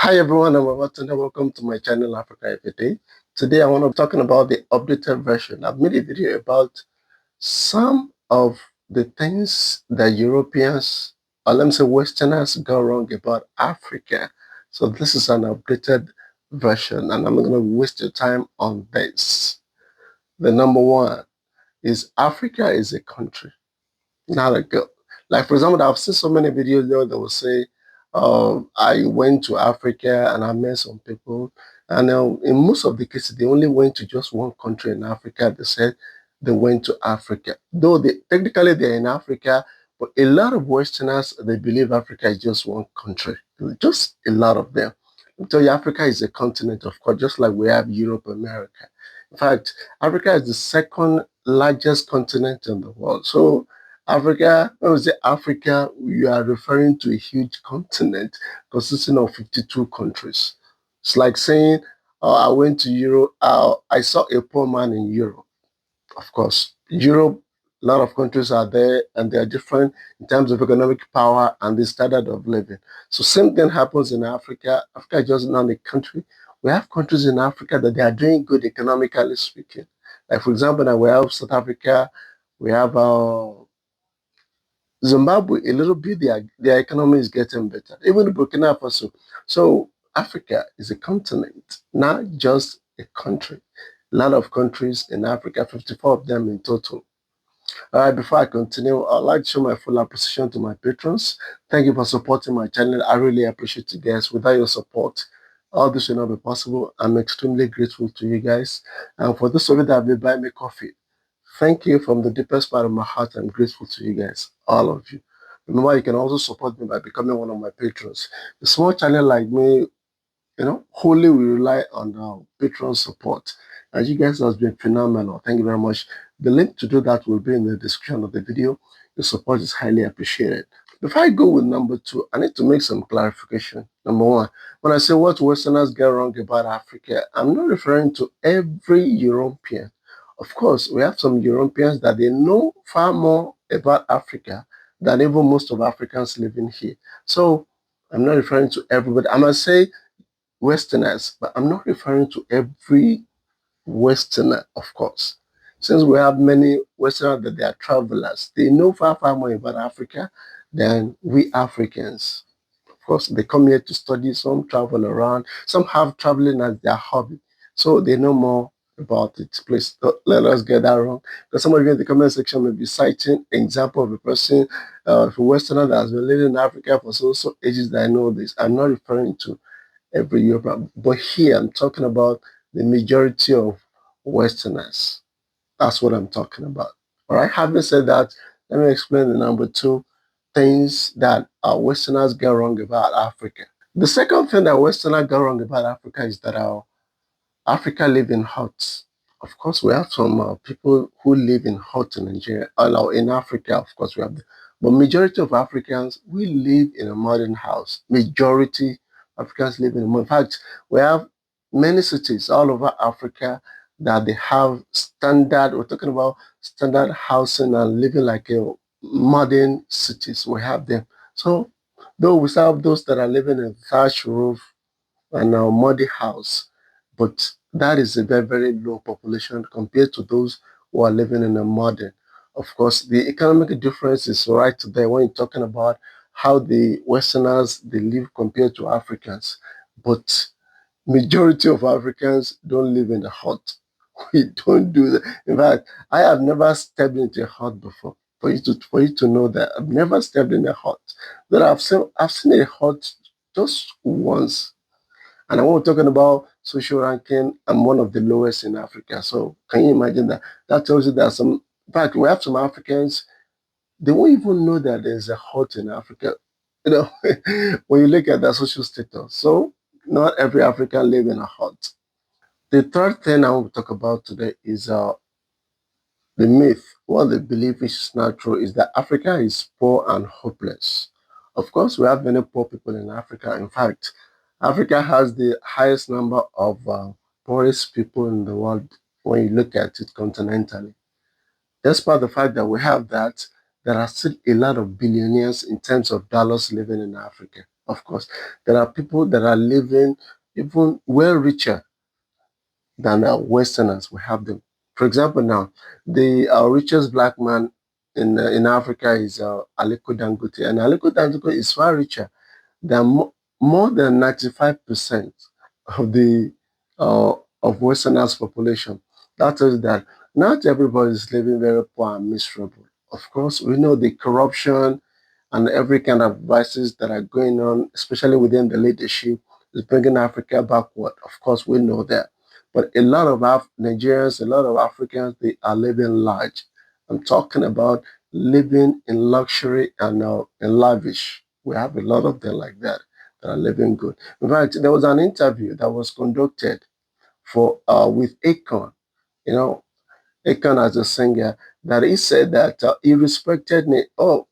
Hi everyone, I'm Watson. Welcome to my channel Africa Every Day. Today I want to be talking about the updated version. I've made a video about some of the things that Europeans, or let me say Westerners, got wrong about Africa. So this is an updated version, and I'm not going to waste your time on this. The number one is Africa is a country, not a girl. Like, for example, I've seen so many videos there that will say, I went to Africa and I met some people. And in most of the cases, they only went to just one country in Africa. They said they went to Africa. Though technically they're in Africa, but a lot of Westerners, they believe Africa is just one country. Just a lot of them. I tell you, Africa is a continent, of course, just like we have Europe, America. In fact, Africa is the second largest continent in the world. So Africa, when we say Africa, we are referring to a huge continent consisting of 52 countries. It's like saying, I went to Europe, I saw a poor man in Europe. Of course, Europe, a lot of countries are there and they are different in terms of economic power and the standard of living. So same thing happens in Africa. Africa is just not a country. We have countries in Africa that they are doing good economically speaking. Like for example, now we have South Africa, we have Zimbabwe, a little bit, their economy is getting better. Even Burkina Faso. So Africa is a continent, not just a country. A lot of countries in Africa, 54 of them in total. All right, before I continue, I'd like to show my full appreciation to my patrons. Thank you for supporting my channel. I really appreciate you guys. Without your support, all this will not be possible. I'm extremely grateful to you guys. And for those of you that have been buying me coffee, thank you from the deepest part of my heart. I'm grateful to you guys, all of you. Remember, you can also support me by becoming one of my patrons. A small channel like me, wholly we rely on patron support. And you guys have been phenomenal. Thank you very much. The link to do that will be in the description of the video. Your support is highly appreciated. Before I go with number two, I need to make some clarification. Number one, when I say what Westerners get wrong about Africa, I'm not referring to every European. Of course, we have some Europeans that they know far more about Africa than even most of Africans living here. So I'm not referring to everybody. I must say Westerners, but I'm not referring to every Westerner, of course. Since we have many Westerners that they are travelers, they know far, far more about Africa than we Africans. Of course, they come here to study, some travel around, some have traveling as their hobby. So they know more about it. Please don't let us get that wrong. Because some of you in the comment section may be citing an example of a person, a Westerner that has been living in Africa for so ages that I know this. I'm not referring to every Europe. But here I'm talking about the majority of Westerners. That's what I'm talking about. All right. Having said that, let me explain the number two things that our Westerners get wrong about Africa. The second thing that Westerners get wrong about Africa is that our Africa live in huts. Of course, we have some people who live in huts in Nigeria, in Africa. Of course, we have, but majority of Africans we live in a modern house. Majority Africans live in a modern. In fact, we have many cities all over Africa that they have standard. We're talking about standard housing and living like a modern cities. We have them. So, though we still have those that are living in thatch roof and a muddy house, but that is a very, very low population compared to those who are living in a modern. Of course, the economic difference is right there when you're talking about how the Westerners they live compared to Africans. But majority of Africans don't live in a hut. We don't do that. In fact, I have never stepped into a hut before. For you to know that I've never stepped in a hut. But I've seen a hut just once, and when we're talking about social ranking, I'm one of the lowest in Africa. So can you imagine that? That tells you that in fact, we have some Africans, they won't even know that there's a hut in Africa. You know, when you look at their social status. So not every African live in a hut. The third thing I want to talk about today is the myth, what they believe which is not true, is that Africa is poor and hopeless. Of course, we have many poor people in Africa. In fact, Africa has the highest number of poorest people in the world when you look at it continentally. Despite the fact that we have that, there are still a lot of billionaires in terms of dollars living in Africa. Of course, there are people that are living even well richer than Westerners. We have them. For example, now the richest black man in Africa is Aliko Dangote, and Aliko Dangote is far richer than more than 95% of the uh, of Westerners' population. That is that not everybody is living very poor and miserable. Of course, we know the corruption and every kind of vices that are going on, especially within the leadership, is bringing Africa backward. Of course, we know that. But a lot of Nigerians, a lot of Africans, they are living large. I'm talking about living in luxury and in lavish. We have a lot of them like that are living good. In fact, there was an interview that was conducted for with Akon. You know, Akon as a singer, that he said that he respected me. Oh,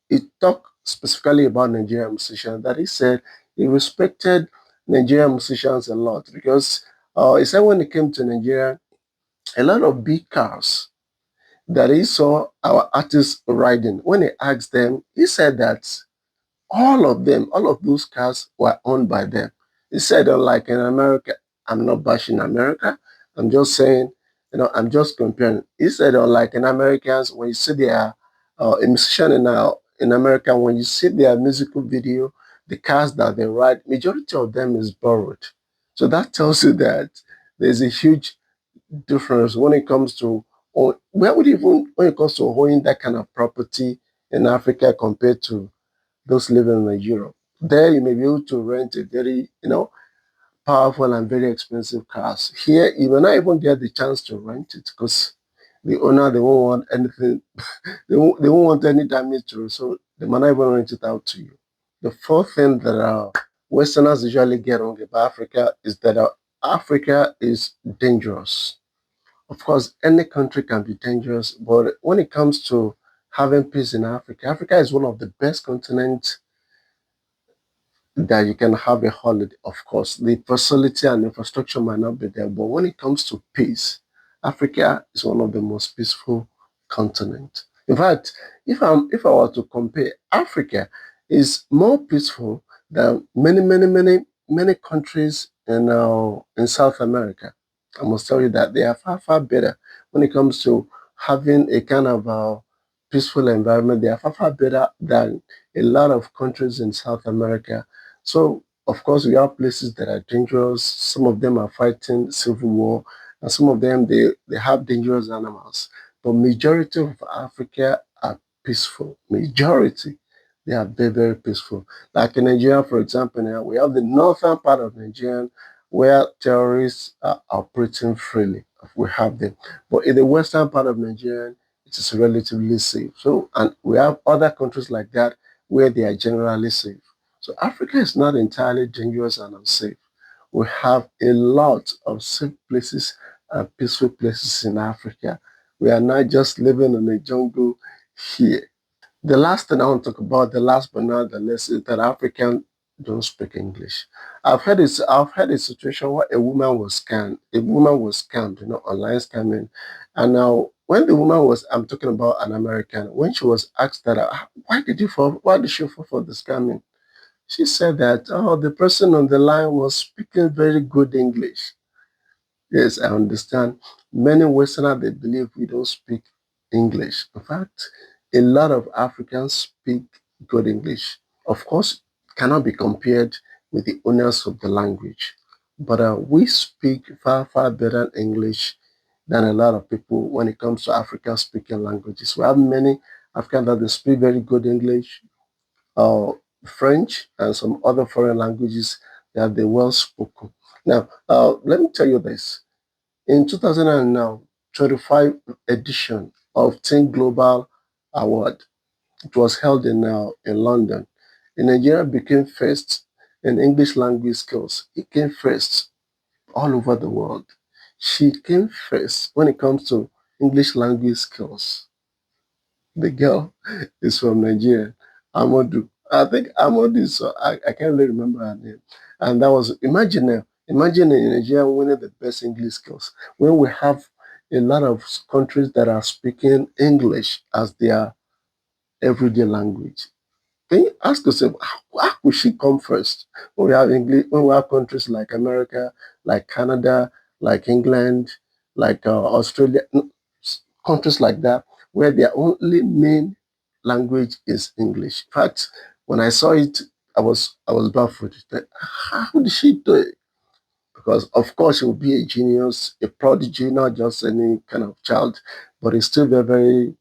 he talked specifically about Nigerian musicians, that he said he respected Nigerian musicians a lot because he said when he came to Nigeria, a lot of big cars that he saw our artists riding, when he asked them, he said that all of them, all of those cars were owned by them. He said, unlike in America, I'm not bashing America. I'm just saying, I'm just comparing. He said, unlike in Americans, when you see their a musician in America, when you see their musical video, the cars that they ride, majority of them is borrowed. So that tells you that there's a huge difference when it comes to, or where would even when it comes to owning that kind of property in Africa compared to those living in Europe. There you may be able to rent a very, powerful and very expensive cars. Here you may not even get the chance to rent it because the owner they won't want anything, they won't want any damage to it, so they might not even rent it out to you. The fourth thing that Westerners usually get wrong about Africa is that Africa is dangerous. Of course, any country can be dangerous, but when it comes to having peace in Africa, Africa is one of the best continents that you can have a holiday. Of course, the facility and infrastructure might not be there, but when it comes to peace, Africa is one of the most peaceful continents. In fact, if I were to compare, Africa is more peaceful than many countries in South America. I must tell you that they are far better when it comes to having a kind of peaceful environment. They are far better than a lot of countries in South America. So, of course, we have places that are dangerous. Some of them are fighting civil war, and some of them they have dangerous animals. But majority of Africa are peaceful. Majority, they are very peaceful. Like in Nigeria, for example, now we have the northern part of Nigeria where terrorists are operating freely. We have them, but in the western part of Nigeria, it is relatively safe. So, and we have other countries like that where they are generally safe. So Africa is not entirely dangerous and unsafe. We have a lot of safe places and peaceful places in Africa. We are not just living in a jungle here. The last thing I want to talk about, the last but not the least, is that Africans don't speak English. I've had a situation where a woman was scammed. A woman was scammed, online scamming. And now when the woman was, I'm talking about an American, when she was asked that, why did she fall for the scamming? She said that, oh, the person on the line was speaking very good English. Yes, I understand. Many Westerners, they believe we don't speak English. In fact, a lot of Africans speak good English. Of course, cannot be compared with the owners of the language. But we speak far better English than a lot of people when it comes to African speaking languages. We have many Africans that they speak very good English, uh, French, and some other foreign languages that they well spoken. Now, let me tell you this. In 2025 edition of Think Global Award, it was held in London. And Nigeria became first in English language skills. It came first all over the world. She came first when it comes to English language skills. The girl is from Nigeria, Amodu. I think Amodu is, I can't really remember her name. And that was, imagine in Nigeria winning the best English skills when we have a lot of countries that are speaking English as their everyday language. Can you ask yourself, how could she come first? When we have English, when we have countries like America, like Canada, like England, like Australia, countries like that, where their only main language is English. In fact, when I saw it, I was baffled. Like, how did she do it? Because of course she will be a genius, a prodigy, not just any kind of child, but it's still very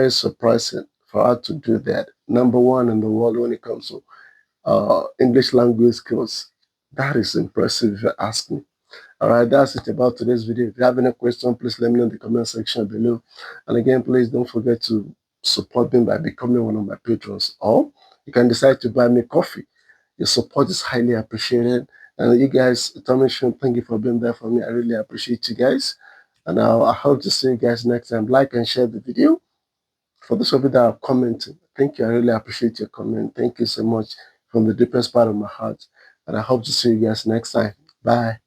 surprising for her to do that. Number one in the world when it comes to English language skills. That is impressive if you ask me. All right, that's it about today's video. If you have any question, please let me know in the comment section below. And again, please don't forget to support me by becoming one of my patrons. Or you can decide to buy me coffee. Your support is highly appreciated. And you guys, Tommy Shrimp, thank you for being there for me. I really appreciate you guys. And I hope to see you guys next time. Like and share the video. For those of you that are commenting, thank you. I really appreciate your comment. Thank you so much from the deepest part of my heart. And I hope to see you guys next time. Bye.